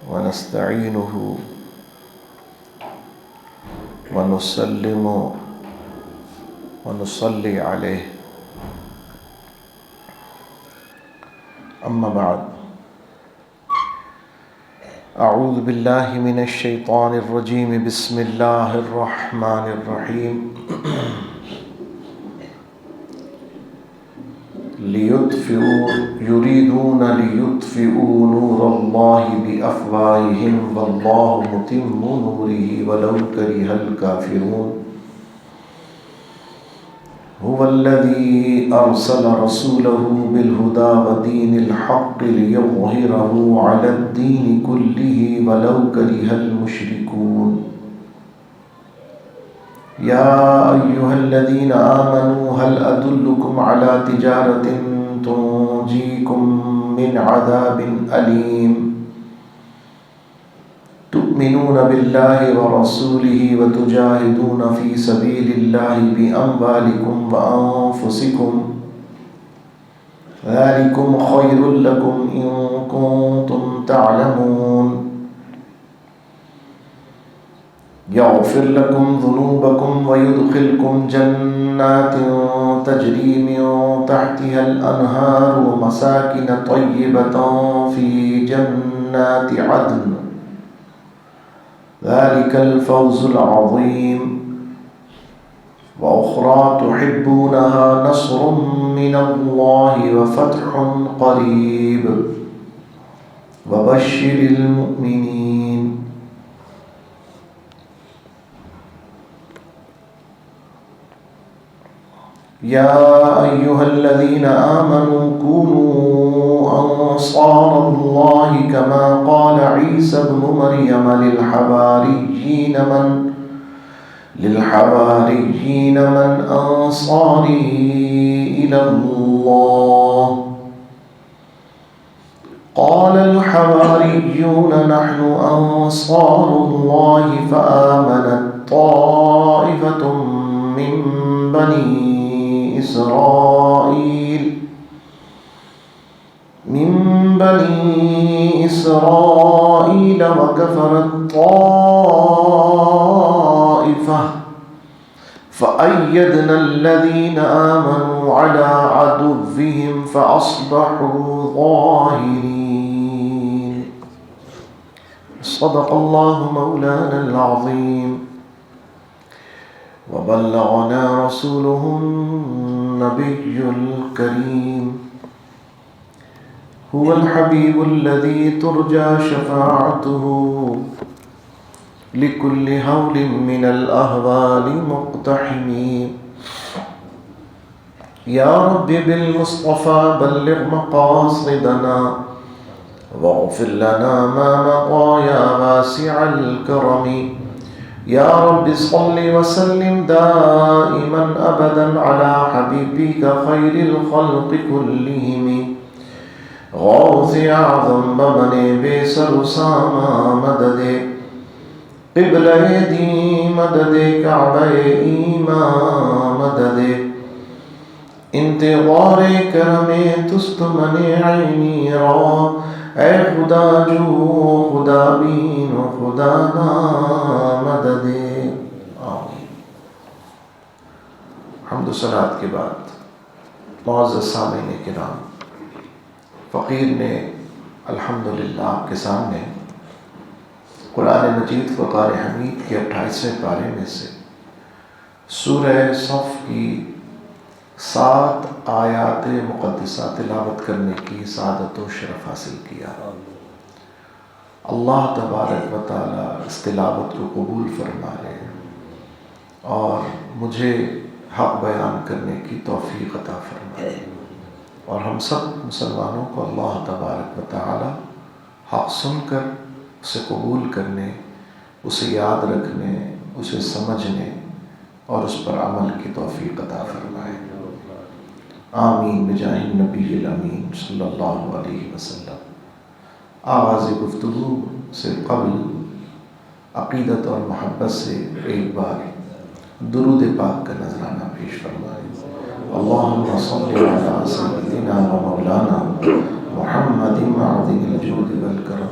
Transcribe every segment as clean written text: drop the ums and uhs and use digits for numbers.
ونستعينه ونسلم ونصلي عليه. أما بعد، أعوذ بالله من الشيطان الرجيم. بسم الله الرحمن الرحيم. يريدون ليطفئوا نور الله بأفواههم والله متم نوره ولو كره الكافرون. هو الذي أرسل رسوله بالهدى ودين الحق ليظهره على الدين كله ولو كره المشركون. يا أيها الذين آمنوا هل أدلكم على تجارة تنجيكم من عذاب أليم تؤمنون بالله ورسوله وتجاهدون في سبيل الله بأموالكم وأنفسكم ذلكم خير لكم إن كنتم تعلمون. يغفر لكم ذنوبكم ويدخلكم جنات تجري من تحتها الأنهار ومساكن طيبة في جنات عدن ذلك الفوز العظيم. وأخرى تحبونها نصر من الله وفتح قريب وبشر المؤمنين. يا أيها الذين آمنوا كونوا أنصار الله كما قال عيسى ابن مريم للحواريين من أنصاري إلى الله؟ قال الحواريون نحن أنصار الله. فآمنت طائفة من بني إسرائيل وكفرت طائفة فأيدنا الذين آمنوا على عدوهم فأصبحوا ظاهرين. صدق الله مولانا العظيم وبلغنا رسوله النبي الكريم. هو الحبيب الذي ترجى شفاعته لكل هول من الأهوال مقتحم. يا رب بالمصطفى بلغ مقاصدنا واغفر لنا ما مضى يا واسع الكرم. يا رب صل وسلم دائما أبدا على حبيبك خير الخلق كلهم. غوث أعظم بمن بيسر ساما مدد قبلہ دی مدد کعبہ ایمان مدد انتظار کرم تست من عینی را. اے خدا جو خدا بین و خدا نا مدد. آمین. حمد و صلوات کے بعد معزز سامعین کرام، فقیر نے الحمدللہ آپ کے سامنے قرآن مجید فقار حمید کے 28ویں پارے میں سے سورہ صف کی 7 آیات مقدسہ تلاوت کرنے کی سعادت و شرف حاصل کیا. اللہ تبارک و تعالی اس تلاوت کو قبول فرمائے اور مجھے حق بیان کرنے کی توفیق عطا فرمائے، اور ہم سب مسلمانوں کو اللہ تبارک و تعالی حق سن کر اسے قبول کرنے، اسے یاد رکھنے، اسے سمجھنے اور اس پر عمل کی توفیق عطا فرمائے. آمین بجاہ النبی الامین صلی اللہ علیہ وسلم. آغاز گفتگو سے قبل عقیدت اور محبت سے ایک بار درود پاک کا نذرانہ پیش فرمائیں. اللہم صلی علی سیدنا و مولانا محمد معظم الجود والکرم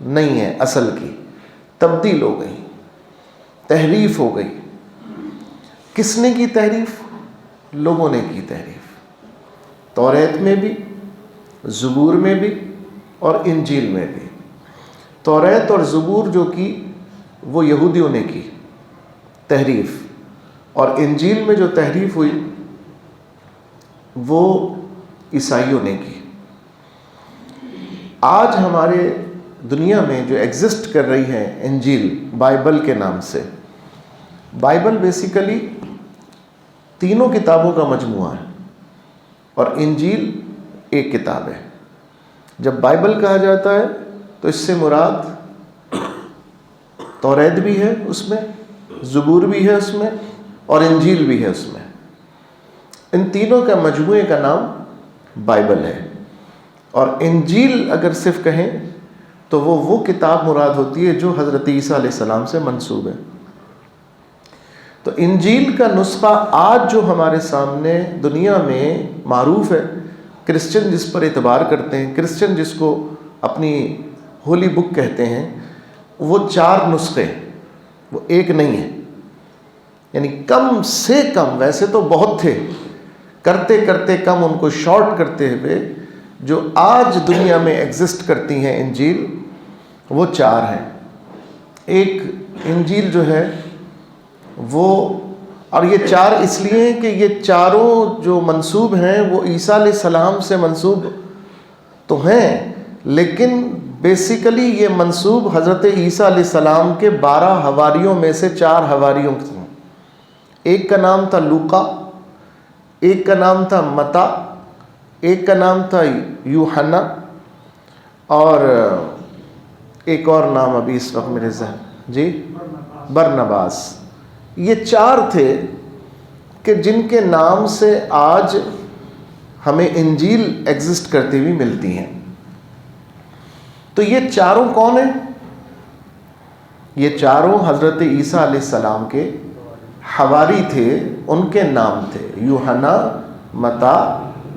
نہیں ہے اصل کی، تبدیل ہو گئی، تحریف ہو گئی۔ کس نے کی تحریف؟ لوگوں نے کی تحریف، توریت میں بھی، زبور میں بھی اور انجیل میں بھی۔ توریت اور زبور جو کی وہ یہودیوں نے کی تحریف، اور انجیل میں جو تحریف ہوئی وہ عیسائیوں نے کی۔ آج ہمارے دنیا میں جو ایگزسٹ کر رہی ہے انجیل بائبل کے نام سے، بائبل بیسیکلی تینوں کتابوں کا مجموعہ ہے اور انجیل ایک کتاب ہے۔ جب بائبل کہا جاتا ہے تو اس سے مراد توریت بھی ہے اس میں، زبور بھی ہے اس میں، اور انجیل بھی ہے اس میں۔ ان تینوں کا مجموعے کا نام بائبل ہے۔ اور انجیل اگر صرف کہیں تو وہ کتاب مراد ہوتی ہے جو حضرت عیسیٰ علیہ السلام سے منسوب ہے۔ تو انجیل کا نسخہ آج جو ہمارے سامنے دنیا میں معروف ہے، کرسچن جس پر اعتبار کرتے ہیں، کرسچن جس کو اپنی ہولی بک کہتے ہیں، وہ 4 نسخے، وہ ایک نہیں ہے۔ یعنی کم سے کم، ویسے تو بہت تھے، کرتے کرتے کم ان کو شارٹ کرتے ہوئے جو آج دنیا میں ایگزسٹ کرتی ہیں انجیل، وہ 4 ہیں۔ ایک انجیل جو ہے وہ، اور یہ 4 اس لیے ہیں کہ یہ چاروں جو منسوب ہیں وہ عیسیٰ علیہ السلام سے منسوب تو ہیں، لیکن بیسیکلی یہ منسوب حضرت عیسیٰ علیہ السلام کے 12 حواریوں میں سے 4 حواریوں کے ہیں۔ ایک کا نام تھا لوقا، ایک کا نام تھا متا، ایک کا نام تھا یوحنا، اور ایک اور نام ابھی اس وقت میرے ذہن، جی، برنباس۔ یہ 4 تھے کہ جن کے نام سے آج ہمیں انجیل ایگزسٹ کرتی ہوئی ملتی ہیں۔ تو یہ چاروں کون ہیں؟ یہ چاروں حضرت عیسیٰ علیہ السلام کے حواری تھے، ان کے نام تھے یوحنا، متا،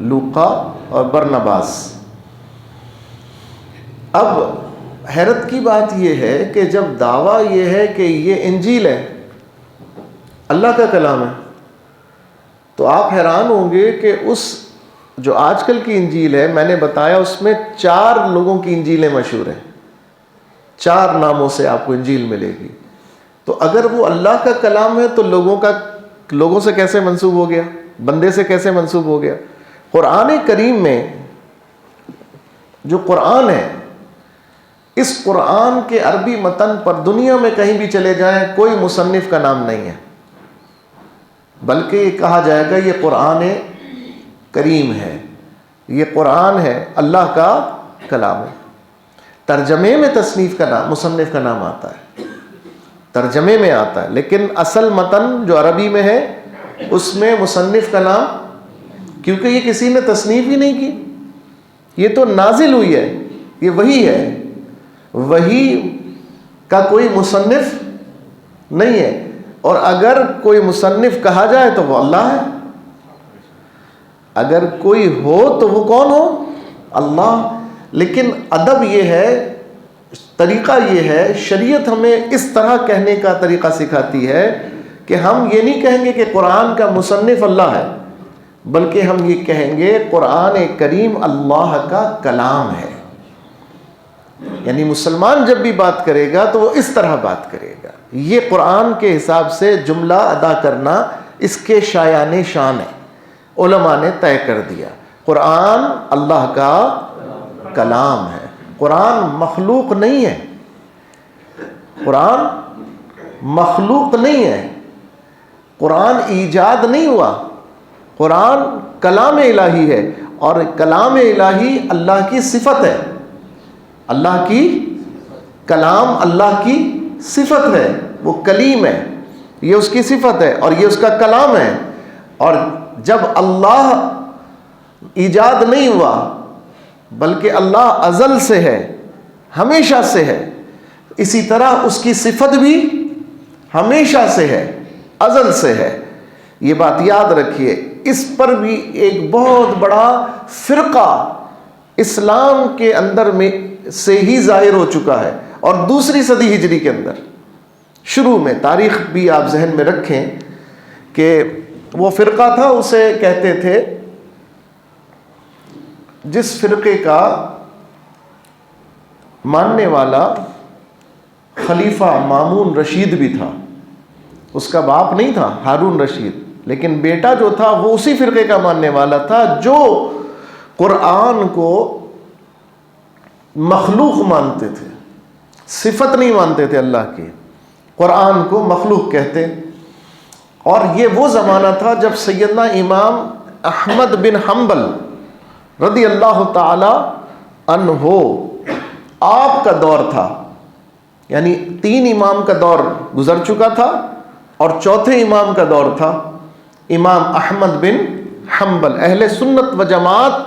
لوقا اور برنباس۔ اب حیرت کی بات یہ ہے کہ جب دعویٰ یہ ہے کہ یہ انجیل ہے، اللہ کا کلام ہے، تو آپ حیران ہوں گے کہ اس جو آج کل کی انجیل ہے، میں نے بتایا اس میں 4 لوگوں کی انجیلیں مشہور ہیں، 4 ناموں سے آپ کو انجیل ملے گی۔ تو اگر وہ اللہ کا کلام ہے تو لوگوں سے کیسے منسوب ہو گیا؟ بندے سے کیسے منسوب ہو گیا؟ قرآن کریم میں جو قرآن ہے، اس قرآن کے عربی متن پر دنیا میں کہیں بھی چلے جائیں کوئی مصنف کا نام نہیں ہے، بلکہ یہ کہا جائے گا یہ قرآن کریم ہے، یہ قرآن ہے، اللہ کا کلام ہے۔ ترجمے میں تصنیف کا نام، مصنف کا نام آتا ہے، ترجمے میں آتا ہے، لیکن اصل متن جو عربی میں ہے اس میں مصنف کا نام، کیونکہ یہ کسی نے تصنیف ہی نہیں کی، یہ تو نازل ہوئی ہے، یہ وحی ہے، وحی کا کوئی مصنف نہیں ہے، اور اگر کوئی مصنف کہا جائے تو وہ اللہ ہے، اگر کوئی ہو تو وہ کون ہو؟ اللہ۔ لیکن ادب یہ ہے، طریقہ یہ ہے، شریعت ہمیں اس طرح کہنے کا طریقہ سکھاتی ہے کہ ہم یہ نہیں کہیں گے کہ قرآن کا مصنف اللہ ہے، بلکہ ہم یہ کہیں گے قرآن کریم اللہ کا کلام ہے۔ یعنی مسلمان جب بھی بات کرے گا تو وہ اس طرح بات کرے گا، یہ قرآن کے حساب سے جملہ ادا کرنا اس کے شایان شان ہے، علماء نے طے کر دیا۔ قرآن اللہ کا کلام ہے، قرآن مخلوق نہیں ہے، قرآن مخلوق نہیں ہے، قرآن ایجاد نہیں ہوا، قرآن کلام الہی ہے، اور کلام الہی اللہ کی صفت ہے، اللہ کی کلام اللہ کی صفت ہے، وہ کلیم ہے، یہ اس کی صفت ہے اور یہ اس کا کلام ہے۔ اور جب اللہ ایجاد نہیں ہوا بلکہ اللہ ازل سے ہے، ہمیشہ سے ہے، اسی طرح اس کی صفت بھی ہمیشہ سے ہے، ازل سے ہے۔ یہ بات یاد رکھیے۔ اس پر بھی ایک بہت بڑا فرقہ اسلام کے اندر میں سے ہی ظاہر ہو چکا ہے، اور دوسری صدی ہجری کے اندر شروع میں، تاریخ بھی آپ ذہن میں رکھیں کہ وہ فرقہ تھا، اسے کہتے تھے، جس فرقے کا ماننے والا خلیفہ مامون رشید بھی تھا، اس کا باپ نہیں تھا ہارون رشید، لیکن بیٹا جو تھا وہ اسی فرقے کا ماننے والا تھا، جو قرآن کو مخلوق مانتے تھے، صفت نہیں مانتے تھے اللہ کی، قرآن کو مخلوق کہتے۔ اور یہ وہ زمانہ تھا جب سیدنا امام احمد بن حنبل رضی اللہ تعالی عنہ آپ کا دور تھا، یعنی 3 امام کا دور گزر چکا تھا اور چوتھے امام کا دور تھا امام احمد بن حنبل۔ اہل سنت و جماعت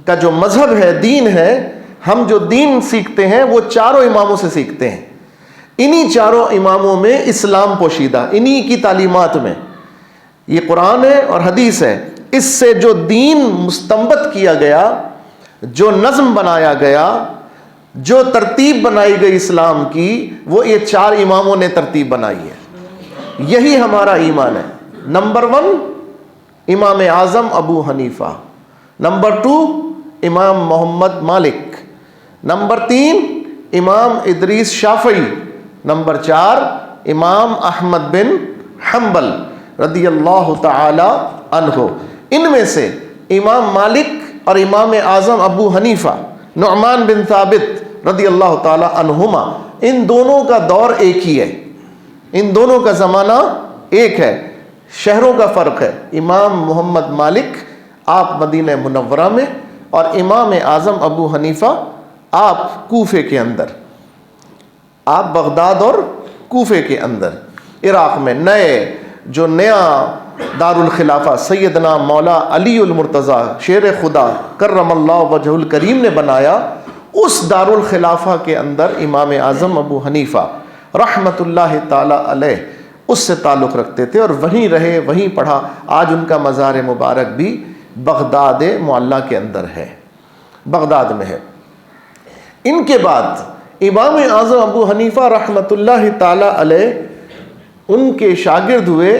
کا جو مذہب ہے، دین ہے، ہم جو دین سیکھتے ہیں وہ چاروں اماموں سے سیکھتے ہیں، انہی چاروں اماموں میں اسلام پوشیدہ، انہی کی تعلیمات میں، یہ قرآن ہے اور حدیث ہے، اس سے جو دین مستنبت کیا گیا، جو نظم بنایا گیا، جو ترتیب بنائی گئی اسلام کی، وہ یہ 4 اماموں نے ترتیب بنائی ہے، یہی ہمارا ایمان ہے۔ نمبر 1 امام اعظم ابو حنیفہ، نمبر 2 امام محمد مالک، نمبر 3 امام ادریس شافعی، نمبر 4 امام احمد بن حنبل رضی اللہ تعالی عنہ۔ ان میں سے امام مالک اور امام اعظم ابو حنیفہ، نعمان بن ثابت رضی اللہ تعالی عنہما، ان دونوں کا دور ایک ہی ہے، ان دونوں کا زمانہ ایک ہے، شہروں کا فرق ہے۔ امام محمد مالک آپ مدینہ منورہ میں، اور امام اعظم ابو حنیفہ آپ کوفے کے اندر، آپ بغداد اور کوفے کے اندر، عراق میں جو نیا دارالخلافہ سیدنا مولا علی المرتضیٰ شیر خدا کرم اللہ وجہ الکریم نے بنایا، اس دارالخلافہ کے اندر امام اعظم ابو حنیفہ رحمت اللہ تعالی علیہ اس سے تعلق رکھتے تھے، اور وہیں رہے، وہیں پڑھا۔ آج ان کا مزار مبارک بھی بغداد معلیٰ کے اندر ہے، بغداد میں ہے۔ ان کے بعد امام اعظم ابو حنیفہ رحمت اللہ تعالی علیہ، ان کے شاگرد ہوئے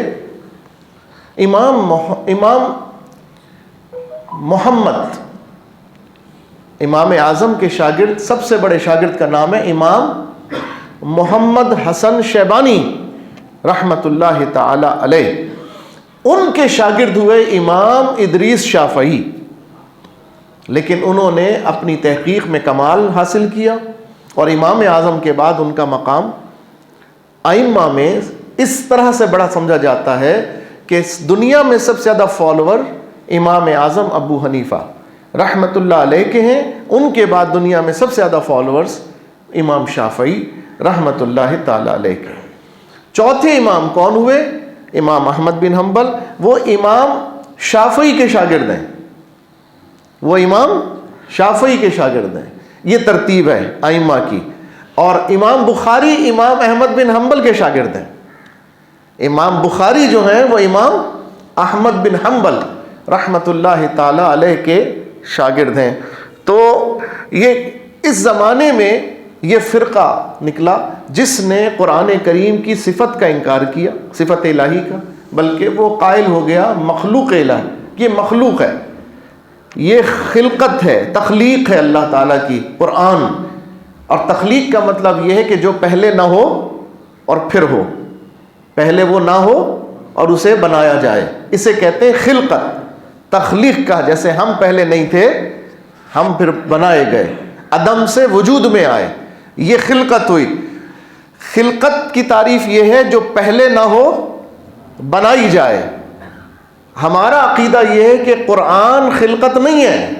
امام محمد، امام اعظم کے شاگرد، سب سے بڑے شاگرد کا نام ہے امام محمد حسن شیبانی رحمت اللہ تعالی علیہ۔ ان کے شاگرد ہوئے امام ادریس شافعی، لیکن انہوں نے اپنی تحقیق میں کمال حاصل کیا، اور امام اعظم کے بعد ان کا مقام ائمہ میں اس طرح سے بڑا سمجھا جاتا ہے کہ دنیا میں سب سے زیادہ فالوور امام اعظم ابو حنیفہ رحمت اللہ علیہ کے ہیں، ان کے بعد دنیا میں سب سے زیادہ فالوورز امام شافعی رحمت اللہ تعالی علیہ کے۔ چوتھے امام کون ہوئے؟ امام احمد بن حنبل، وہ امام شافعی کے شاگرد ہیں، وہ امام شافعی کے شاگرد ہیں، یہ ترتیب ہے ائمہ کی۔ اور امام بخاری امام احمد بن حنبل کے شاگرد ہیں، امام بخاری جو ہیں وہ امام احمد بن حنبل رحمت اللہ تعالی علیہ کے شاگرد ہیں۔ تو یہ اس زمانے میں یہ فرقہ نکلا جس نے قرآن کریم کی صفت کا انکار کیا، صفت الہی کا، بلکہ وہ قائل ہو گیا مخلوق الہی، یہ مخلوق ہے، یہ خلقت ہے، تخلیق ہے اللہ تعالیٰ کی قرآن۔ اور تخلیق کا مطلب یہ ہے کہ جو پہلے نہ ہو اور پھر ہو، پہلے وہ نہ ہو اور اسے بنایا جائے، اسے کہتے ہیں خلقت۔ تخلیق کا جیسے ہم پہلے نہیں تھے، ہم پھر بنائے گئے، عدم سے وجود میں آئے، یہ خلقت ہوئی۔ خلقت کی تعریف یہ ہے جو پہلے نہ ہو بنائی جائے۔ ہمارا عقیدہ یہ ہے کہ قرآن خلقت نہیں ہے،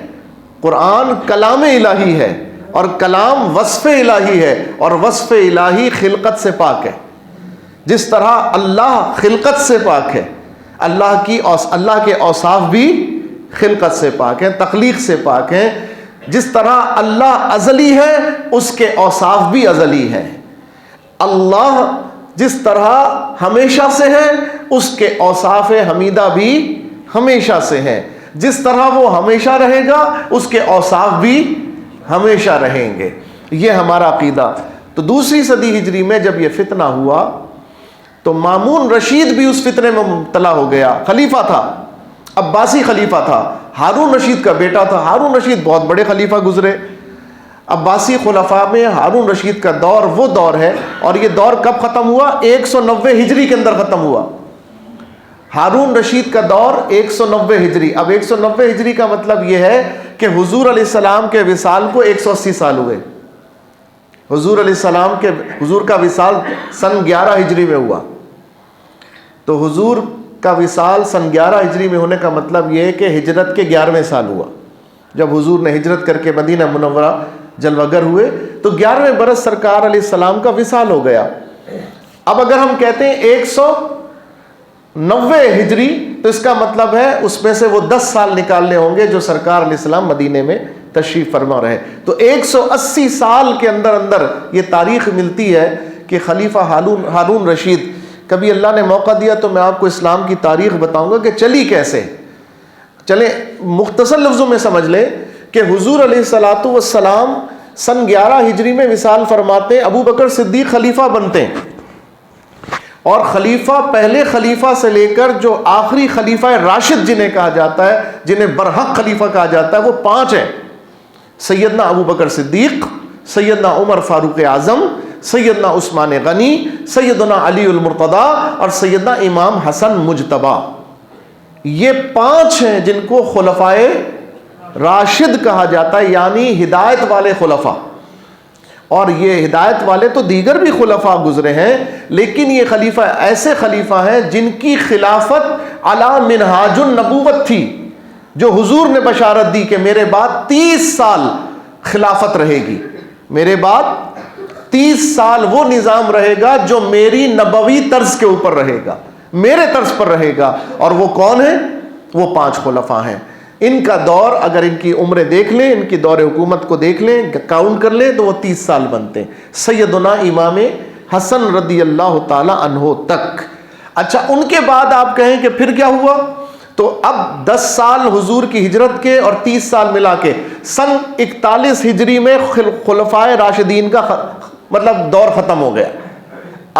قرآن کلام الہی ہے، اور کلام وصف الہی ہے، اور وصف الہی خلقت سے پاک ہے۔ جس طرح اللہ خلقت سے پاک ہے، اللہ کے اوصاف بھی خلقت سے پاک ہیں، تخلیق سے پاک ہیں۔ جس طرح اللہ ازلی ہے، اس کے اوصاف بھی ازلی ہیں۔ اللہ جس طرح ہمیشہ سے ہے، اس کے اوصاف حمیدہ بھی ہمیشہ سے ہیں۔ جس طرح وہ ہمیشہ رہے گا، اس کے اوصاف بھی ہمیشہ رہیں گے، یہ ہمارا عقیدہ۔ تو دوسری صدی ہجری میں جب یہ فتنہ ہوا تو مامون رشید بھی اس فتنے میں مبتلا ہو گیا۔ خلیفہ تھا، عباسی خلیفہ تھا، ہارون رشید کا بیٹا تھا۔ ہارون رشید بہت بڑے خلیفہ گزرے۔ عباسی خلفاء میں ہارون رشید کا دور وہ دور ہے، اور یہ دور کب ختم ہوا؟ 190 ہجری کے اندر ختم ہوا۔ ہارون رشید کا دور 190 ہجری۔ اب 190 ہجری کا مطلب یہ ہے کہ حضور علیہ السلام کے وصال کو 180 سال ہوئے۔ حضور علیہ السلام کے حضور کا وصال سن 11 ہجری میں ہوا، تو حضور کا وصال سن 11 ہجری میں ہونے کا مطلب یہ ہے کہ ہجرت کے 11ویں سال ہوا۔ جب حضور نے ہجرت کر کے مدینہ منورہ جلوہ گر ہوئے تو 11ویں برس سرکار علیہ السلام کا وصال ہو گیا۔ اب اگر ہم کہتے ہیں 190 ہجری تو اس کا مطلب ہے اس میں سے وہ 10 سال نکالنے ہوں گے جو سرکار علیہ السلام مدینے میں تشریف فرما رہے۔ تو 180 سال کے اندر اندر یہ تاریخ ملتی ہے کہ خلیفہ ہارون رشید، کبھی اللہ نے موقع دیا تو میں آپ کو اسلام کی تاریخ بتاؤں گا کہ چلی کیسے۔ چلیں مختصر لفظوں میں سمجھ لیں کہ حضور علیہ الصلوۃ والسلام سن 11 ہجری میں وصال فرماتے ہیں، ابو بکر صدیق خلیفہ بنتے ہیں، اور خلیفہ پہلے خلیفہ سے لے کر جو آخری خلیفہ راشد جنہیں کہا جاتا ہے، جنہیں برحق خلیفہ کہا جاتا ہے، وہ 5 ہیں: سیدنا ابو بکر صدیق، سیدنا عمر فاروق اعظم، سیدنا عثمان غنی، سیدنا علی المرتضیٰ اور سیدنا امام حسن مجتبی۔ یہ 5 ہیں جن کو خلفائے راشد کہا جاتا ہے، یعنی ہدایت والے خلفاء۔ اور یہ ہدایت والے تو دیگر بھی خلفاء گزرے ہیں، لیکن یہ خلیفہ ایسے خلیفہ ہیں جن کی خلافت علی منہاج النبوت تھی، جو حضور نے بشارت دی کہ میرے بعد 30 سال خلافت رہے گی، میرے بعد 30 سال وہ نظام رہے گا جو میری نبوی طرز کے اوپر رہے گا، میرے طرز پر رہے گا۔ اور وہ کون ہیں؟ وہ 5 خلفاء ہیں۔ ان کا دور اگر ان کی عمریں دیکھ لیں، ان کی دور حکومت کو دیکھ لیں، کاؤنٹ کر لیں تو وہ 30 سال بنتے ہیں، سیدنا امام حسن رضی اللہ تعالی عنہ تک۔ اچھا، ان کے بعد آپ کہیں کہ پھر کیا ہوا؟ تو اب 10 سال حضور کی ہجرت کے اور 30 سال ملا کے سن 41 ہجری میں خلفائے راشدین کا مطلب دور ختم ہو گیا،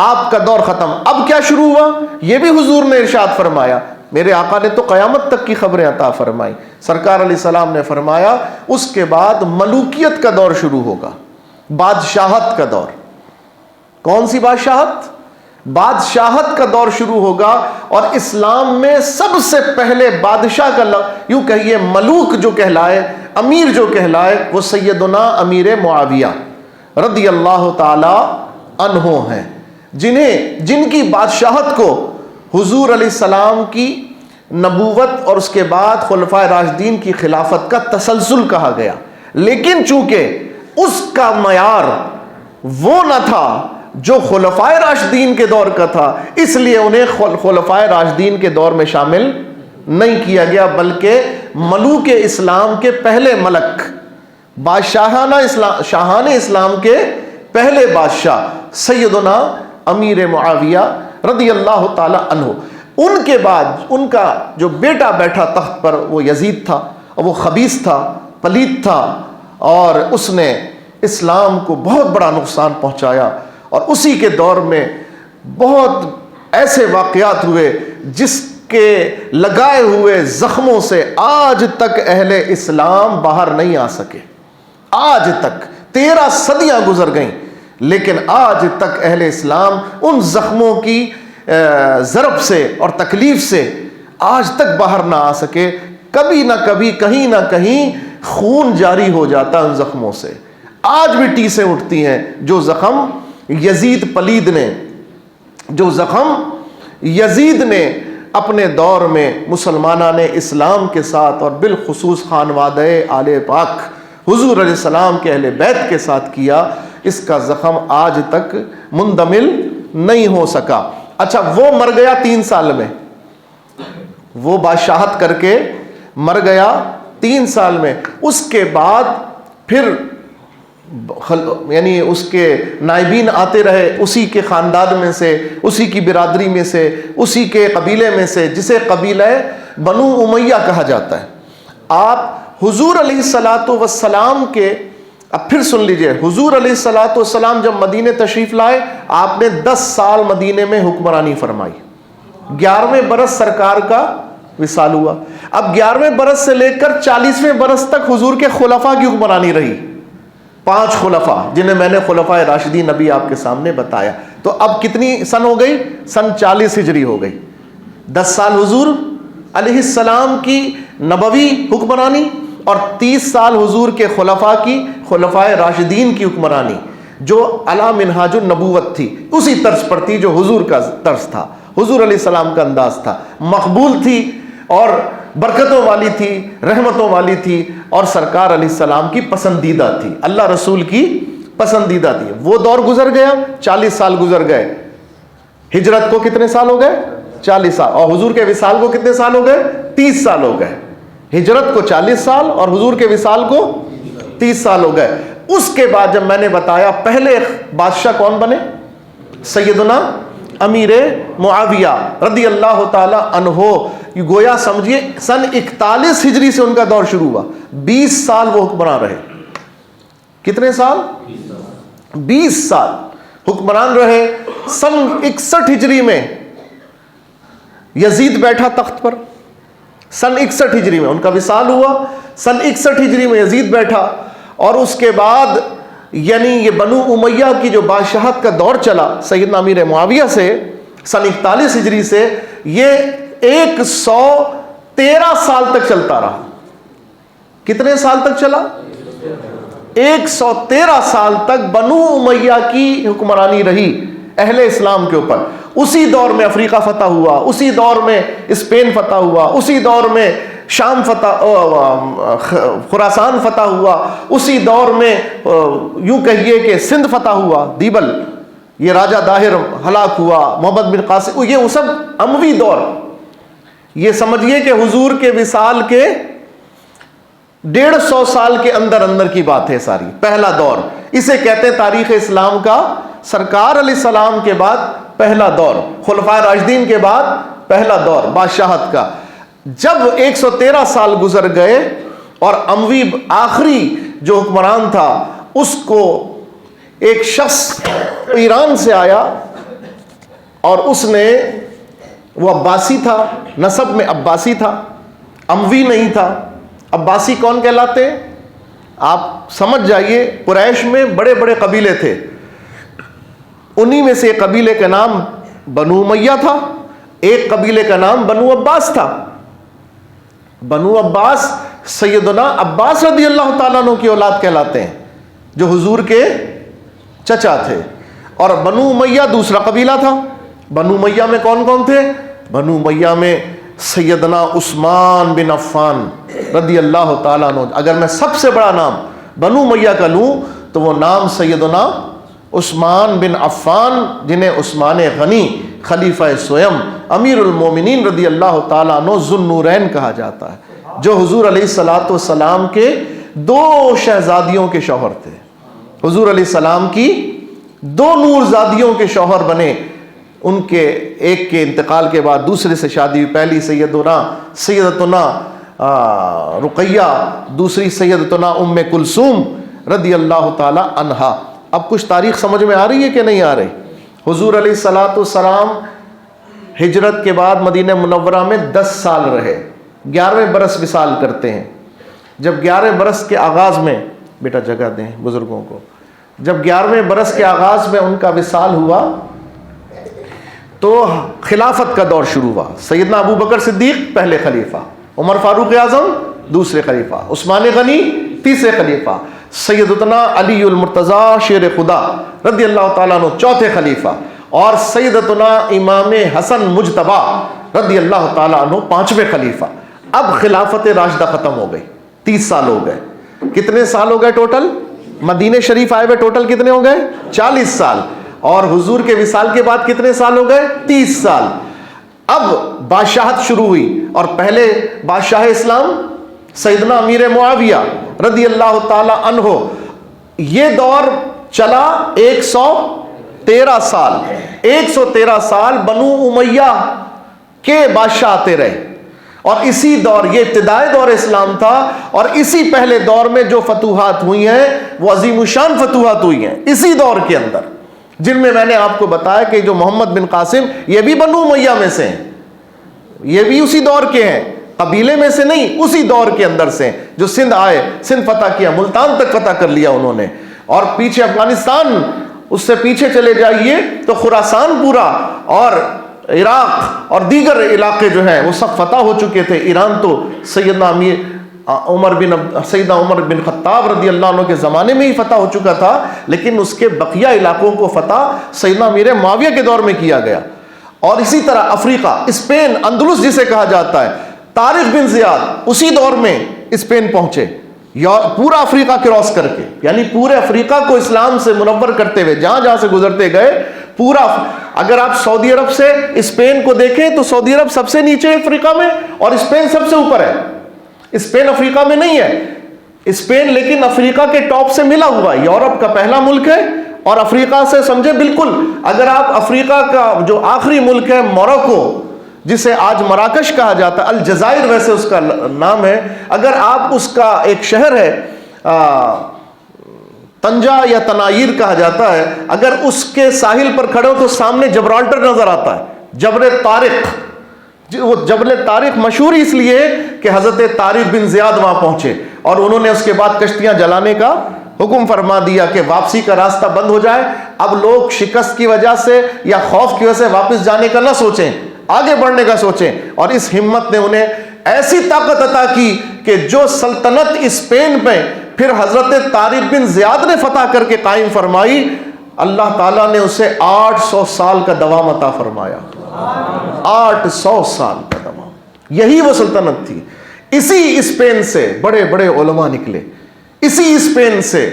آپ کا دور ختم۔ اب کیا شروع ہوا؟ یہ بھی حضور نے ارشاد فرمایا، میرے آقا نے تو قیامت تک کی خبریں عطا فرمائی۔ سرکار علیہ السلام نے فرمایا اس کے بعد ملوکیت کا دور شروع ہوگا، بادشاہت کا دور۔ کون سی بادشاہت؟ بادشاہت کا دور شروع ہوگا، اور اسلام میں سب سے پہلے بادشاہ کا یوں کہیے ملوک جو کہلائے، امیر جو کہلائے، وہ سیدنا امیر معاویہ رضی اللہ تعالی عنہ ہیں، جن کی بادشاہت کو حضور علیہ السلام کی نبوت اور اس کے بعد خلفائے راشدین کی خلافت کا تسلسل کہا گیا۔ لیکن چونکہ اس کا معیار وہ نہ تھا جو خلفائے راشدین کے دور کا تھا، اس لیے انہیں خلفائے راشدین کے دور میں شامل نہیں کیا گیا، بلکہ ملوک اسلام کے پہلے ملک، شاہان اسلام کے پہلے بادشاہ سیدنا امیر معاویہ رضی اللہ تعالی عنہ، ان کے بعد ان کا جو بیٹا بیٹھا تخت پر وہ یزید تھا، اور وہ خبیث تھا، پلید تھا، اور اس نے اسلام کو بہت بڑا نقصان پہنچایا۔ اور اسی کے دور میں بہت ایسے واقعات ہوئے جس کے لگائے ہوئے زخموں سے آج تک اہل اسلام باہر نہیں آ سکے۔ آج تک 13 صدیاں گزر گئیں، لیکن آج تک اہل اسلام ان زخموں کی ضرب سے اور تکلیف سے آج تک باہر نہ آ سکے۔ کبھی نہ کبھی کہیں نہ کہیں خون جاری ہو جاتا ان زخموں سے، آج بھی ٹیسیں اٹھتی ہیں۔ جو زخم یزید پلید نے، جو زخم یزید نے اپنے دور میں مسلمانان اسلام کے ساتھ اور بالخصوص خانوادہ آل پاک حضور علیہ السلام کے اہل بیت کے ساتھ کیا، اس کا زخم آج تک مندمل نہیں ہو سکا۔ اچھا، وہ مر گیا 3 سال میں، وہ بادشاہت کر کے مر گیا 3 سال میں۔ اس کے بعد پھر یعنی اس کے نائبین آتے رہے، اسی کے خاندان میں سے، اسی کی برادری میں سے، اسی کے قبیلے میں سے، جسے قبیلہ بنو امیہ کہا جاتا ہے۔ آپ حضور علیہ الصلوۃ والسلام کے اب پھر سن لیجئے، حضور علیہ الصلوۃ والسلام جب مدینہ تشریف لائے، آپ نے 10 سال مدینے میں حکمرانی فرمائی. 11ویں برس سرکار کا وصال ہوا. اب 11ویں برس سے لے کر 40ویں برس تک حضور کے خلفاء کی حکمرانی رہی. 5 خلفاء جنہیں میں نے خلفائے راشدین نبی آپ کے سامنے بتایا. تو اب کتنی سن ہو گئی؟ سن 40 ہجری ہو گئی. 10 سال حضور علیہ السلام کی نبوی حکمرانی اور 30 سال حضور کے خلفاء کی، خلفائے راشدین کی حکمرانی، جو علی منہاج النبوت تھی، اسی طرز پر تھی جو حضور کا طرز تھا، حضور علیہ السلام کا انداز تھا. مقبول تھی اور برکتوں والی تھی، رحمتوں والی تھی، اور سرکار علیہ السلام کی پسندیدہ تھی، اللہ رسول کی پسندیدہ تھی. وہ دور گزر گیا، 40 سال گزر گئے. ہجرت کو کتنے سال ہو گئے؟ 40 سال. اور حضور کے وصال کو کتنے سال ہو گئے؟ 30 سال ہو گئے. ہجرت کو 40 سال اور حضور کے وصال کو 30 سال ہو گئے. اس کے بعد جب میں نے بتایا پہلے بادشاہ کون بنے؟ سیدنا امیر معاویہ رضی اللہ تعالی عنہ. گویا سمجھیے سن 41 ہجری سے ان کا دور شروع ہوا. 20 سال وہ حکمران رہے. کتنے سال؟ 20 سال حکمران رہے. سن 61 ہجری میں یزید بیٹھا تخت پر. سن 61 ہجری میں ان کا وصال ہوا. سن 61 ہجری میں یزید بیٹھا، اور اس کے بعد یعنی یہ بنو امیہ کی جو بادشاہت کا دور چلا سیدنا امیر معاویہ سے سن 41 ہجری سے، یہ 113 سال تک چلتا رہا. کتنے سال تک چلا؟ 113 سال تک بنو امیہ کی حکمرانی رہی اہل اسلام کے اوپر. اسی دور میں افریقہ فتح ہوا، اسی دور میں اسپین فتح ہوا، اسی دور میں شام فتح، خراسان فتح ہوا، اسی دور میں یوں کہیے کہ سندھ فتح ہوا، دیبل، یہ راجہ داہر ہلاک ہوا، محمد بن قاسم، یہ وہ سب اموی دور. یہ سمجھیے کہ حضور کے وصال کے 150 سال کے اندر اندر کی بات ہے ساری. پہلا دور اسے کہتے ہیں تاریخ اسلام کا سرکار علیہ السلام کے بعد پہلا دور، خلفائے راشدین کے بعد پہلا دور بادشاہت کا. جب 113 سال گزر گئے اور اموی آخری جو حکمران تھا اس کو ایک شخص ایران سے آیا، اور اس نے، وہ عباسی تھا، نسب میں عباسی تھا، اموی نہیں تھا. عباسی کون کہلاتے؟ آپ سمجھ جائیے، قریش میں بڑے بڑے قبیلے تھے، انہی میں سے ایک قبیلے کا نام بنو امیہ تھا، ایک قبیلے کا نام بنو عباس تھا. بنو عباس سیدنا عباس رضی اللہ تعالیٰ عنہ کی اولاد کہلاتے ہیں، جو حضور کے چچا تھے. اور بنو امیہ دوسرا قبیلہ تھا. بنو امیہ میں کون کون تھے؟ بنو امیہ میں سیدنا عثمان بن عفان رضی اللہ تعالیٰ عنہ. اگر میں سب سے بڑا نام بنو امیہ کا لوں تو وہ نام سیدنا عثمان بن عفان، جنہیں عثمان غنی، خلیفہ سویم، امیر المومنین رضی اللہ تعالیٰ عنہ، ذو النورین کہا جاتا ہے، جو حضور علیہ الصلوۃ والسلام کے 2 شہزادیوں کے شوہر تھے. حضور علیہ السلام کی 2 نور زادیوں کے شوہر بنے. ان کے ایک کے انتقال کے بعد دوسرے سے شادی ہوئی. پہلی سیدتنا رقیہ، دوسری سیدتنا ام کلثوم رضی اللہ تعالی عنہا. اب کچھ تاریخ سمجھ میں آ رہی ہے کہ نہیں آ رہی؟ حضور علیہ الصلوۃ والسلام ہجرت کے بعد مدینہ منورہ میں 10 سال رہے. 11ویں برس وصال کرتے ہیں. جب 11ویں برس کے آغاز میں، بیٹا جگہ دیں بزرگوں کو، جب 11ویں برس کے آغاز میں ان کا وصال ہوا تو خلافت کا دور شروع ہوا. سیدنا ابو بکر صدیق پہلے خلیفہ، عمر فاروق اعظم دوسرے خلیفہ، عثمان غنی تیسرے خلیفہ، سیدتنا علی المرتضیٰ شیر خدا رضی اللہ تعالیٰ عنہ چوتھے خلیفہ، اور سیدتنا امام حسن مجتبی رضی اللہ تعالیٰ عنہ 5ویں خلیفہ. اب خلافت راشدہ ختم ہو گئی. 30 سال ہو گئے. کتنے سال ہو گئے ٹوٹل؟ مدینہ شریف آئے ہوئے ٹوٹل کتنے ہو گئے؟ 40 سال. اور حضور کے وصال کے بعد کتنے سال ہو گئے؟ 30 سال. اب بادشاہت شروع ہوئی، اور پہلے بادشاہ اسلام سیدنا امیر معاویہ رضی اللہ تعالی عنہ. یہ دور چلا 113 سال. 113 سال بنو امیہ کے بادشاہ آتے رہے. اور اسی دور، یہ ابتدائی دور اسلام تھا، اور اسی پہلے دور میں جو فتوحات ہوئی ہیں وہ عظیم الشان فتوحات ہوئی ہیں اسی دور کے اندر، جن میں نے آپ کو بتایا کہ جو محمد بن قاسم یہ بھی بنو امیہ میں سے ہیں، یہ بھی اسی دور کے ہیں، قبیلے میں سے نہیں، اسی دور کے اندر سے جو سندھ آئے، سندھ فتح کیا، ملتان تک فتح کر لیا انہوں نے، اور پیچھے افغانستان، اس سے پیچھے چلے جائیے تو خراسان پورا اور عراق اور دیگر علاقے جو ہیں وہ سب فتح ہو چکے تھے۔ ایران تو سیدنا عمر بن خطاب رضی اللہ عنہ کے زمانے میں ہی فتح ہو چکا تھا، لیکن اس کے بقیہ علاقوں کو فتح سیدنا امیر معاویہ کے دور میں کیا گیا۔ اور اسی طرح افریقہ، اسپین، اندلس جسے کہا جاتا ہے، طارق بن زیاد اسی دور میں اسپین پہنچے، پورا افریقہ کراس کر کے، یعنی پورے افریقہ کو اسلام سے منور کرتے ہوئے جہاں جہاں سے گزرتے گئے پورا۔ اگر آپ سعودی عرب سے اسپین کو دیکھیں تو سعودی عرب سب سے نیچے افریقہ میں اور اسپین سب سے اوپر ہے۔ اسپین افریقہ میں نہیں ہے، اسپین لیکن افریقہ کے ٹاپ سے ملا ہوا ہے، یورپ کا پہلا ملک ہے اور افریقہ سے سمجھے بالکل، اگر آپ افریقہ کا جو آخری ملک ہے موروکو، جسے آج مراکش کہا جاتا ہے، الجزائر ویسے اس کا نام ہے، اگر آپ اس کا ایک شہر ہے طنجہ یا تنایر کہا جاتا ہے، اگر اس کے ساحل پر کھڑے ہو تو سامنے جبرالٹر نظر آتا ہے، جبل طارق۔ وہ جبل طارق مشہور اس لیے کہ حضرت طارق بن زیاد وہاں پہنچے اور انہوں نے اس کے بعد کشتیاں جلانے کا حکم فرما دیا کہ واپسی کا راستہ بند ہو جائے، اب لوگ شکست کی وجہ سے یا خوف کی وجہ سے واپس جانے کا نہ سوچیں، آگے بڑھنے کا سوچیں۔ اور اس ہمت نے انہیں ایسی طاقت عطا کی کہ جو سلطنت اسپین پہ پھر حضرت طارق بن زیاد نے فتح کر کے قائم فرمائی، اللہ تعالیٰ نے اسے 800 سال کا دوام عطا فرمایا، 800 سال کا دوام، یہی وہ سلطنت تھی۔ اسی اسپین سے بڑے بڑے علماء نکلے، اسی اسپین سے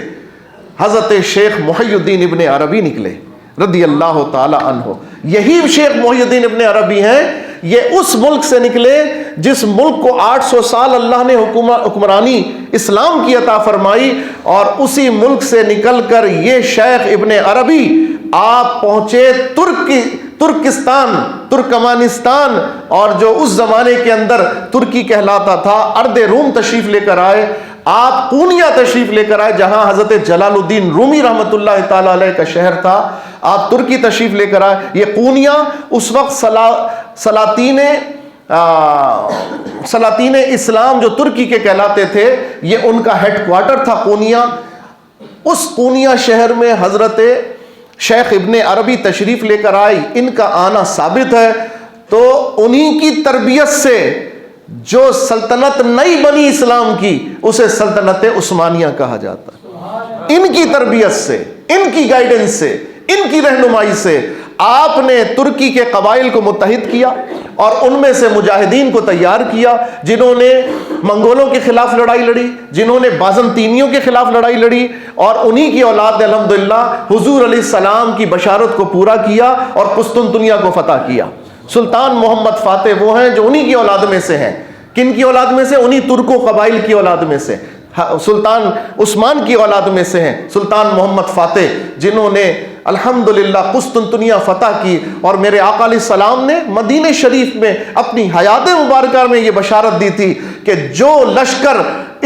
حضرت شیخ محی الدین ابن عربی نکلے رضی اللہ تعالی عنہ۔ یہی شیخ محی الدین ابن عربی ہیں، یہ اس ملک سے نکلے جس ملک کو 800 سال اللہ نے حکمرانی اسلام کی عطا فرمائی، اور اسی ملک سے نکل کر یہ شیخ ابن عربی آپ پہنچے ترکستان، ترکمانستان، اور جو اس زمانے کے اندر ترکی کہلاتا تھا، ارض روم تشریف لے کر آئے، آپ پونیا تشریف لے کر آئے جہاں حضرت جلال الدین رومی رحمۃ اللہ تعالی علیہ کا شہر تھا، آپ ترکی تشریف لے کر آئے۔ یہ پونیا اس وقت سلاطین اسلام جو ترکی کے کہلاتے تھے، یہ ان کا ہیڈ کوارٹر تھا پونیا۔ اس پونیا شہر میں حضرت شیخ ابن عربی تشریف لے کر آئی، ان کا آنا ثابت ہے۔ تو انہی کی تربیت سے جو سلطنت نئی بنی اسلام کی، اسے سلطنت عثمانیہ کہا جاتا ہے۔ ان کی تربیت سے، ان کی گائیڈنس سے، ان کی رہنمائی سے آپ نے ترکی کے قبائل کو متحد کیا اور ان میں سے مجاہدین کو تیار کیا، جنہوں نے منگولوں کے خلاف لڑائی لڑی، جنہوں نے بازنطینیوں کے خلاف لڑائی لڑی، اور انہی کی اولاد نے الحمدللہ حضور علیہ السلام کی بشارت کو پورا کیا اور قسطنطنیہ کو فتح کیا۔ سلطان محمد فاتح وہ ہیں جو انہی کی اولاد میں سے ہیں۔ کن کی اولاد میں سے؟ انہی ترکو قبائل کی اولاد میں سے۔ سلطان عثمان کی اولاد میں سے ہیں سلطان محمد فاتح، جنہوں نے الحمدللہ قسطنطنیہ فتح کی، اور میرے آقا علیہ السلام نے مدینہ شریف میں اپنی حیات مبارکہ میں یہ بشارت دی تھی کہ جو لشکر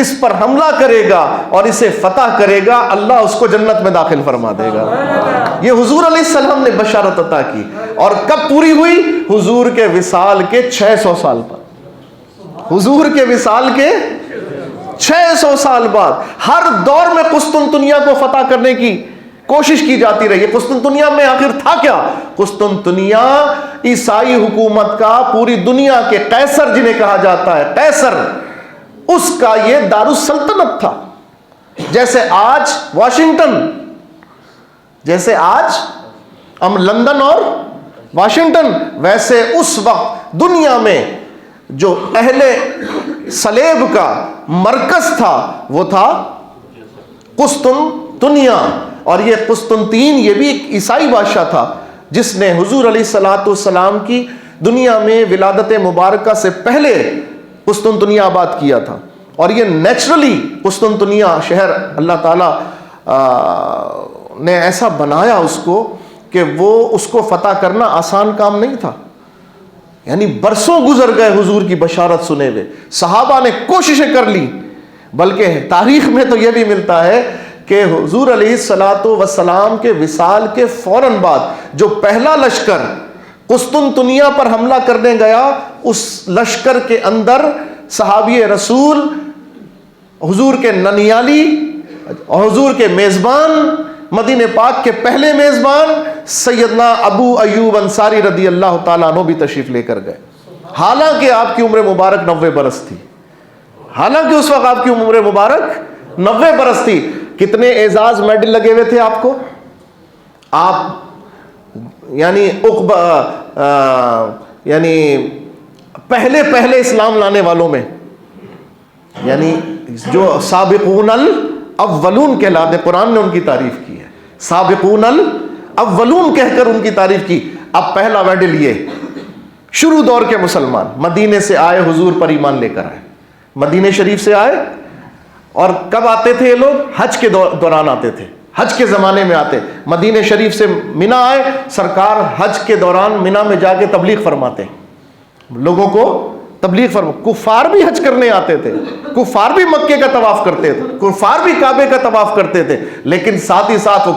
اس پر حملہ کرے گا اور اسے فتح کرے گا، اللہ اس کو جنت میں داخل فرما دے گا۔ یہ حضور علیہ السلام نے بشارت عطا کی، اور کب پوری ہوئی؟ حضور کے وصال کے 600 سال پر، حضور کے وصال کے 600 سال بعد۔ ہر دور میں قسطنطنیہ کو فتح کرنے کی کوشش کی جاتی رہی ہے۔ قسطنطنیہ میں آخر تھا کیا؟ قسطنطنیہ عیسائی حکومت کا، پوری دنیا کے قیصر جنہیں کہا جاتا ہے، قیصر، اس کا یہ دارالسلطنت تھا۔ جیسے آج واشنگٹن، جیسے آج ہم لندن اور واشنگٹن، ویسے اس وقت دنیا میں جو اہل صلیب کا مرکز تھا وہ تھا قسطنطنیہ۔ اور یہ قسطنطین، یہ بھی ایک عیسائی بادشاہ تھا جس نے حضور علیہ الصلوۃ والسلام کی دنیا میں ولادت مبارکہ سے پہلے قسطنطنیہ آباد کیا تھا، اور یہ نیچرلی قسطنطنیہ شہر اللہ تعالیٰ نے ایسا بنایا اس کو کہ وہ اس کو فتح کرنا آسان کام نہیں تھا۔ یعنی برسوں گزر گئے حضور کی بشارت سنے ہوئے، صحابہ نے کوششیں کر لی، بلکہ تاریخ میں تو یہ بھی ملتا ہے کہ حضور علیہ الصلاۃ والسلام کے وصال کے فوراً بعد جو پہلا لشکر قسطنطنیہ پر حملہ کرنے گیا، اس لشکر کے اندر صحابی رسول، حضور کے ننیالی اور حضور کے میزبان، مدینہ پاک کے پہلے میزبان سیدنا ابو ایوب انصاری رضی اللہ تعالیٰ عنہ بھی تشریف لے کر گئے، حالانکہ آپ کی عمر مبارک 90 برس تھی، حالانکہ اس وقت آپ کی عمر مبارک 90 برس تھی۔ کتنے اعزاز میڈل لگے ہوئے تھے آپ کو؟ آپ یعنی پہلے اسلام لانے والوں میں، یعنی جو سابقون الاولون کہلاتے، قرآن نے ان کی تعریف کی ہے، سابقون الاولون کہہ کر ان کی تعریف کی۔ اب پہلا میڈل یہ شروع دور کے مسلمان مدینے سے آئے، حضور پر ایمان لے کر آئے، مدینے شریف سے آئے، اور کب آتے تھے یہ لوگ؟ حج کے دوران آتے تھے، حج کے زمانے میں آتے، مدینہ شریف سے مینا آئے، سرکار حج کے دوران مینا میں جا کے تبلیغ فرماتے، لوگوں کو تبلیغ کفار بھی حج کرنے آتے تھے، کفار بھی مکے کا طواف کرتے تھے، کفار بھی کعبے کا طواف کرتے تھے، لیکن ساتھ ہی ساتھ وہ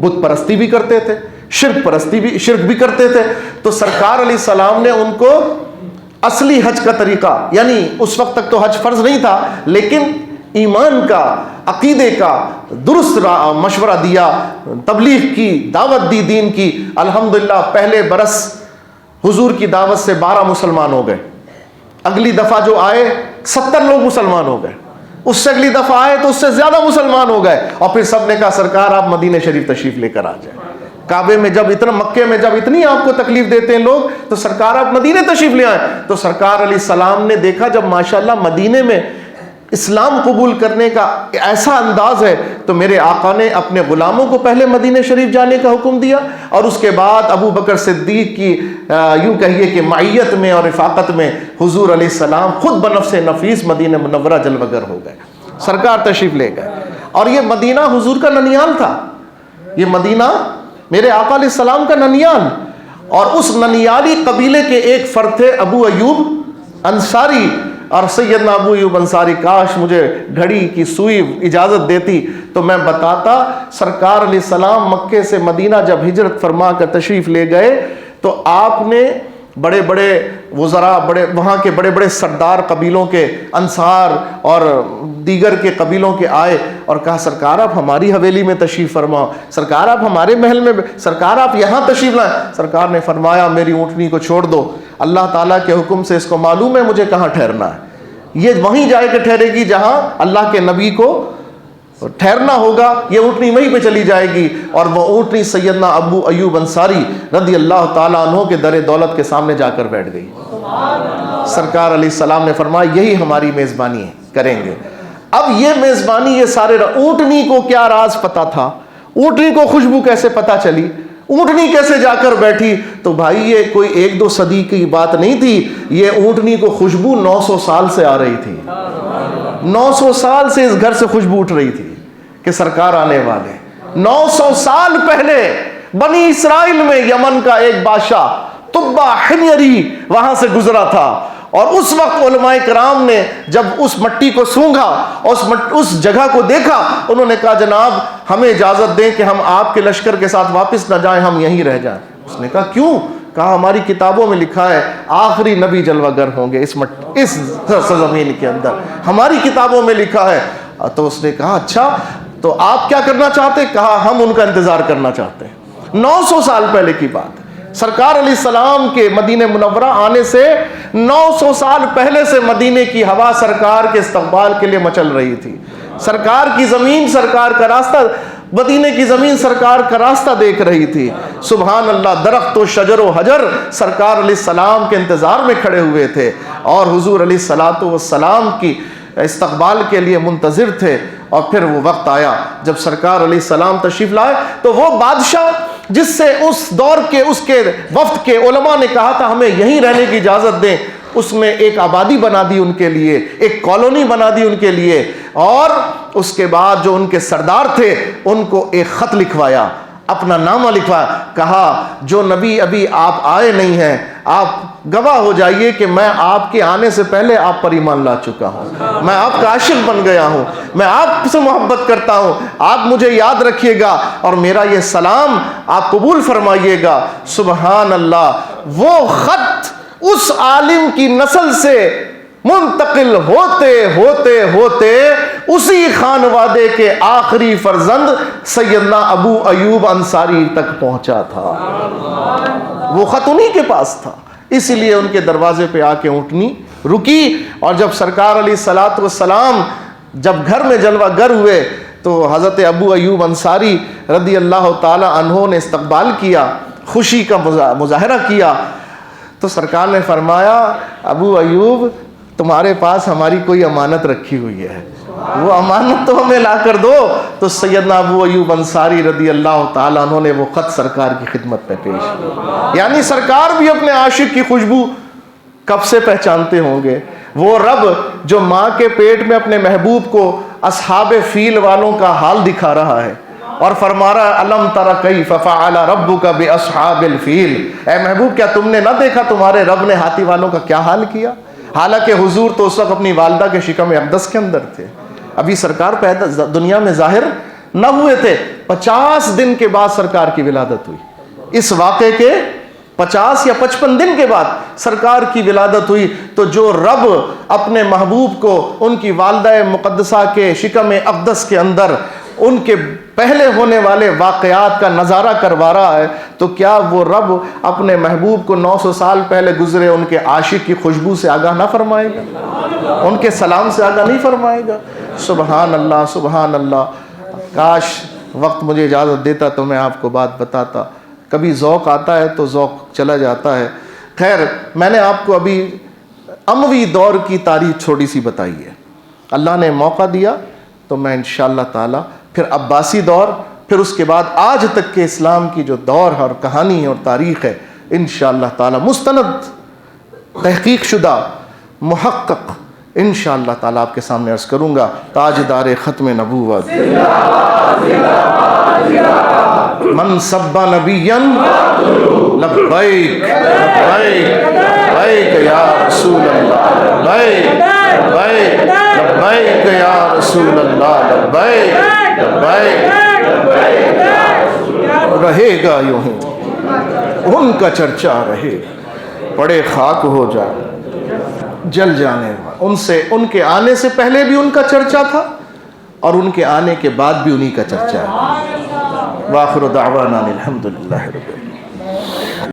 بت پرستی بھی کرتے تھے، شرک بھی کرتے تھے۔ تو سرکار علیہ السلام نے ان کو اصلی حج کا طریقہ، یعنی اس وقت تک تو حج فرض نہیں تھا، لیکن ایمان کا، عقیدے کا درست مشورہ دیا، تبلیغ کی، دعوت دی دین کی۔ الحمدللہ پہلے برس حضور کی دعوت سے 12 مسلمان ہو گئے، اگلی دفعہ جو آئے 70 لوگ مسلمان ہو گئے، اس سے اگلی دفعہ آئے تو اس سے زیادہ مسلمان ہو گئے، اور پھر سب نے کہا سرکار آپ مدینہ شریف تشریف لے کر آ جائیں۔ کعبے میں جب اتنا، مکے میں جب اتنی آپ کو تکلیف دیتے ہیں لوگ، تو سرکار آپ مدینے تشریف لے آئیں۔ تو سرکار علیہ السلام نے دیکھا جب ماشاءاللہ مدینے میں اسلام قبول کرنے کا ایسا انداز ہے، تو میرے آقا نے اپنے غلاموں کو پہلے مدینہ شریف جانے کا حکم دیا، اور اس کے بعد ابو بکر صدیق کی یوں کہیے کہ معیت میں اور رفاقت میں حضور علیہ السلام خود بنفس نفیس مدینہ منورہ جلوہ گر ہو گئے، سرکار تشریف لے گئے۔ اور یہ مدینہ حضور کا ننیال تھا، یہ مدینہ میرے آقا علیہ السلام کا ننیال، اور اس ننیالی قبیلے کے ایک فرد تھے ابو ایوب انصاری۔ اور سیدنا ابو ایوب انصاری، کاش مجھے گھڑی کی سوئی اجازت دیتی تو میں بتاتا، سرکار علیہ السلام مکے سے مدینہ جب ہجرت فرما کر تشریف لے گئے تو آپ نے بڑے بڑے وزراء، وہاں کے بڑے بڑے سردار قبیلوں کے، انصار اور دیگر کے قبیلوں کے آئے اور کہا سرکار آپ ہماری حویلی میں تشریف فرماؤ، سرکار آپ ہمارے محل میں، سرکار آپ یہاں تشریف لائیں۔ سرکار نے فرمایا میری اونٹنی کو چھوڑ دو، اللہ تعالیٰ کے حکم سے اس کو معلوم ہے مجھے کہاں ٹھہرنا ہے، یہ وہیں جائے کہ ٹھہرے گی جہاں اللہ کے نبی کو ٹھہرنا ہوگا، یہ اونٹنی وہیں پہ چلی جائے گی۔ اور وہ اونٹنی سیدنا ابو ایوب انصاری رضی اللہ تعالیٰ عنہ کے در دولت کے سامنے جا کر بیٹھ گئی۔ سرکار علیہ السلام نے فرمایا یہی ہماری میزبانی ہے، کریں گے۔ اب یہ میزبانی، یہ سارے اونٹنی کو کیا راز پتا تھا، اونٹنی کو خوشبو کیسے پتا چلی، اونٹنی کیسے جا کر بیٹھی؟ تو بھائی یہ کوئی 1-2 صدی کی بات نہیں تھی، یہ اونٹنی کو خوشبو 900 سال سے آ رہی تھی، 900 سال سے اس گھر سے خوشبو اٹھ رہی تھی کہ سرکار آنے والے۔ 900 سال پہلے بنی اسرائیل میں یمن کا ایک بادشاہ طبہ حمیری وہاں سے گزرا تھا، اور اس وقت علماء کرام نے جب اس مٹی کو سونگھا، اس جگہ کو دیکھا، انہوں نے کہا جناب ہمیں اجازت دیں کہ ہم آپ کے لشکر کے ساتھ واپس نہ جائیں، ہم یہیں رہ جائیں۔ اس نے کہا کیوں؟ کہا ہماری کتابوں میں لکھا ہے آخری نبی جلوہ گر ہوں گے اس سرزمین کے اندر، ہماری کتابوں میں لکھا ہے۔ تو اس نے کہا اچھا تو آپ کیا کرنا چاہتے؟ کہا ہم ان کا انتظار کرنا چاہتے ہیں۔ 900 سال پہلے کی بات ہے، سرکار علیہ السلام کے مدینہ منورہ آنے سے 900 سال پہلے سے مدینے کی ہوا سرکار کے استقبال کے لیے مچل رہی تھی۔ سرکار کی زمین سرکار کا راستہ، مدینے کی زمین سرکار کا راستہ دیکھ رہی تھی۔ سبحان اللہ، درخت و شجر و حجر سرکار علیہ السلام کے انتظار میں کھڑے ہوئے تھے اور حضور علیہ الصلوۃ والسلام کی استقبال کے لیے منتظر تھے۔ اور پھر وہ وقت آیا جب سرکار علیہ السلام تشریف لائے تو وہ بادشاہ جس سے اس دور کے اس کے وفد کے علماء نے کہا تھا ہمیں یہیں رہنے کی اجازت دیں، اس نے ایک آبادی بنا دی ان کے لیے، ایک کالونی بنا دی ان کے لیے، اور اس کے بعد جو ان کے سردار تھے ان کو ایک خط لکھوایا، اپنا نامہ لکھوا. کہا جو نبی ابھی آپ آئے نہیں ہیں آپ گواہ ہو جائیے کہ میں آپ کے آنے سے پہلے آپ پر ایمان لا چکا ہوں, میں آپ کا عاشق بن گیا ہوں, میں آپ سے محبت کرتا ہوں, آپ مجھے یاد رکھیے گا اور میرا یہ سلام آپ قبول فرمائیے گا. سبحان اللہ, وہ خط اس عالم کی نسل سے منتقل ہوتے ہوتے ہوتے اسی خانوادے کے آخری فرزند سیدنا ابو ایوب انصاری تک پہنچا تھا. وہ خط انہی کے پاس تھا, اسی لیے ان کے دروازے پہ آ کے اونٹنی رکی. اور جب سرکار علیہ الصلوۃ والسلام جب گھر میں جلوہ گر ہوئے تو حضرت ابو ایوب انصاری رضی اللہ تعالی عنہ نے استقبال کیا, خوشی کا مظاہرہ کیا. تو سرکار نے فرمایا ابو ایوب تمہارے پاس ہماری کوئی امانت رکھی ہوئی ہے, وہ امانت تو ہمیں لا کر دو. تو سیدنا ابو ایوب انصاری رضی اللہ تعالیٰ عنہ نے وہ خط سرکار کی خدمت میں پیش کیا. یعنی سرکار بھی اپنے عاشق کی خوشبو کب سے پہچانتے ہوں گے. وہ رب جو ماں کے پیٹ میں اپنے محبوب کو اصحاب فیل والوں کا حال دکھا رہا ہے اور فرما رہا ہے الم تر کیف فعل ربک باصحاب الفیل, اے محبوب کیا تم نے نہ دیکھا تمہارے رب نے ہاتھی والوں کا کیا حال کیا. حالانکہ حضور تو اس وقت اپنی والدہ کے شکم اقدس کے اندر تھے, ابھی سرکار پیدا دنیا میں ظاہر نہ ہوئے تھے. 50 دن کے بعد سرکار کی ولادت ہوئی. اس واقعے کے 50 یا 55 دن کے بعد سرکار کی ولادت ہوئی. تو جو رب اپنے محبوب کو ان کی والدہ مقدسہ کے شکم اقدس کے اندر ان کے پہلے ہونے والے واقعات کا نظارہ کروا رہا ہے, تو کیا وہ رب اپنے محبوب کو 900 سال پہلے گزرے ان کے عاشق کی خوشبو سے آگاہ نہ فرمائے گا, ان کے سلام سے آگاہ نہیں فرمائے گا. سبحان اللہ سبحان اللہ. کاش وقت مجھے اجازت دیتا تو میں آپ کو بات بتاتا. کبھی ذوق آتا ہے تو ذوق چلا جاتا ہے. خیر, میں نے آپ کو ابھی اموی دور کی تاریخ چھوٹی سی بتائی ہے. اللہ نے موقع دیا تو میں انشاءاللہ تعالی پھر عباسی دور, پھر اس کے بعد آج تک کے اسلام کی جو دور اور کہانی اور تاریخ ہے انشاءاللہ تعالی مستند تحقیق شدہ محقق انشاءاللہ تعالی آپ کے سامنے عرض کروں گا. تاجدار ختم نبوت من سب نبیا لبیک لبیک لبیک یا رسول اللہ, لبیک لبیک لبیک یا رسول اللہ, لبیک لبیک رہے گا یوں ہی ان کا چرچا رہے, پڑے خاک ہو جائے جل جانے, ان سے ان کے آنے سے پہلے بھی ان کا چرچا تھا اور ان کے آنے کے بعد بھی انہی کا چرچا ہے. وآخر دعوانا الحمدللہ رب العالمین.